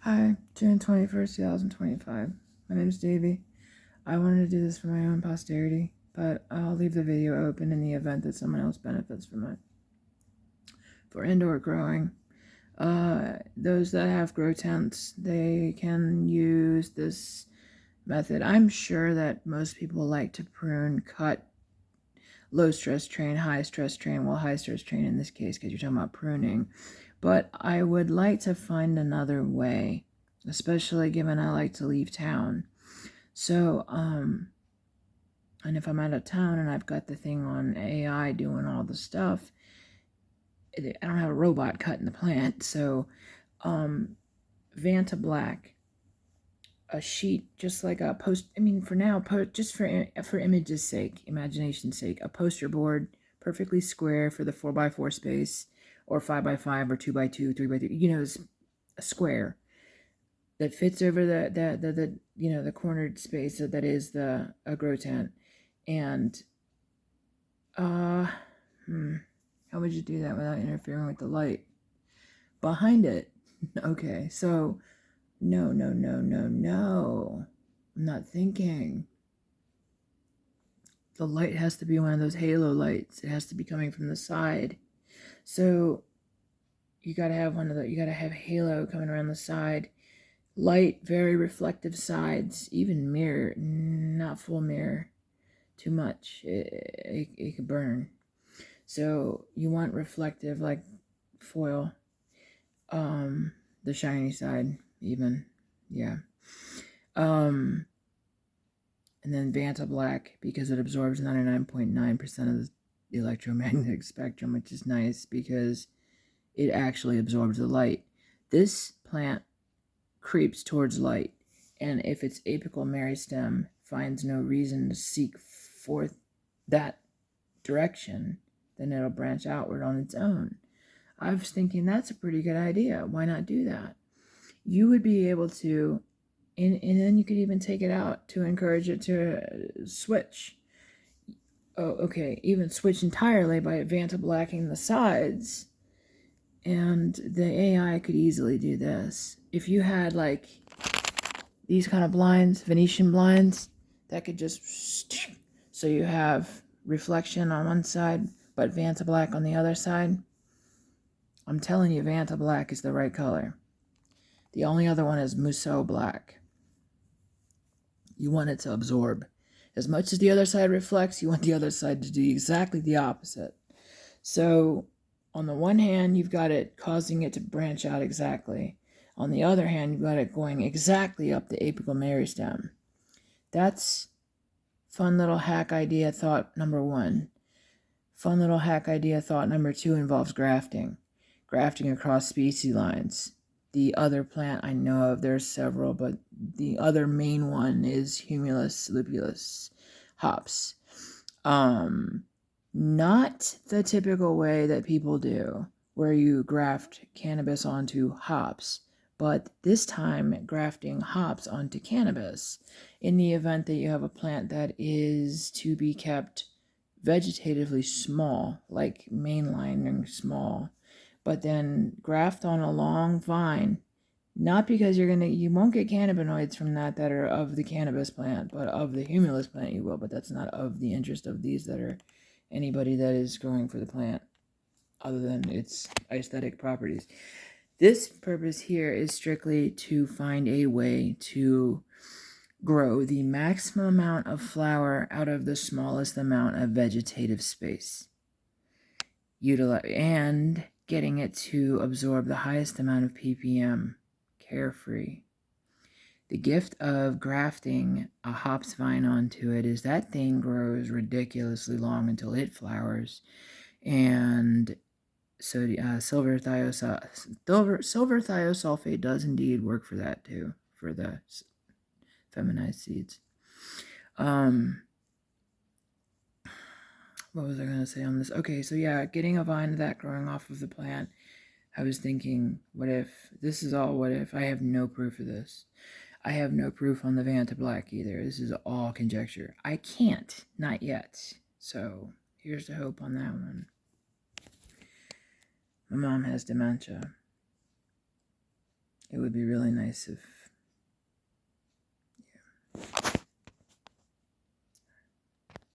Hi, June 21st, 2025. My name is Davey. I wanted to do this for my own posterity, but I'll leave the video open in the event that someone else benefits from it. For indoor growing, those that have grow tents, they can use this method. I'm sure that most people like to prune, cut, low stress train, high stress train, well, high stress train in this case because you're talking about pruning. But I would like to find another way, especially given I like to leave town. So, and if I'm out of town and I've got the thing on AI doing all the stuff, I don't have a robot cutting the plant. So, Vanta Black, a sheet, just like a post. I mean, for now, just for image's sake, imagination's sake, a poster board, perfectly square for the 4x4 space, or 5x5, or 2x2, 3x3. It's a square that fits over the cornered space that is the grow tent. And how would you do that without interfering with the light behind it? Okay, so no. I'm not thinking. The light has to be one of those halo lights. It has to be coming from the side. So you gotta have halo coming around the side. Light, very reflective sides, even mirror, not full mirror, too much. It could burn. So you want reflective, like foil. The shiny side, even, yeah. And then Vanta Black, because it absorbs 99.9% of the electromagnetic spectrum, which is nice because it actually absorbs the light. This plant creeps towards light, and if its apical meristem finds no reason to seek forth that direction, then it'll branch outward on its own. I was thinking that's a pretty good idea. Why not do that? You would be able to, and then you could even take it out to encourage it to switch. Oh, okay, even switch entirely by Vanta blacking the sides. And the AI could easily do this. If you had like these kind of blinds, Venetian blinds, that could just, so you have reflection on one side, but Vanta black on the other side. I'm telling you, Vanta black is the right color. The only other one is Musso black. You want it to absorb. As much as the other side reflects, you want the other side to do exactly the opposite. So, on the one hand, you've got it causing it to branch out exactly. On the other hand, you've got it going exactly up the apical meristem. That's fun little hack idea thought number one. Fun little hack idea thought number two involves grafting. Grafting across species lines. The other plant I know of, there's several, but the other main one is Humulus lupulus hops. Not the typical way that people do, where you graft cannabis onto hops, but this time grafting hops onto cannabis in the event that you have a plant that is to be kept vegetatively small, like mainlining small, but then graft on a long vine, not because you won't get cannabinoids from that are of the cannabis plant, but of the humulus plant you will, but that's not of the interest of these that are anybody that is growing for the plant, other than its aesthetic properties. This purpose here is strictly to find a way to grow the maximum amount of flower out of the smallest amount of vegetative space. And getting it to absorb the highest amount of ppm, carefree. The gift of grafting a hops vine onto it is that thing grows ridiculously long until it flowers, and so silver thiosulfate does indeed work for that too, for the feminized seeds. What was I going to say on this? Okay, so yeah, getting a vine of that growing off of the plant. I was thinking, what if? This is all what if. I have no proof of this. I have no proof on the Vanta Black either. This is all conjecture. I can't, not yet. So here's the hope on that one. My mom has dementia. It would be really nice if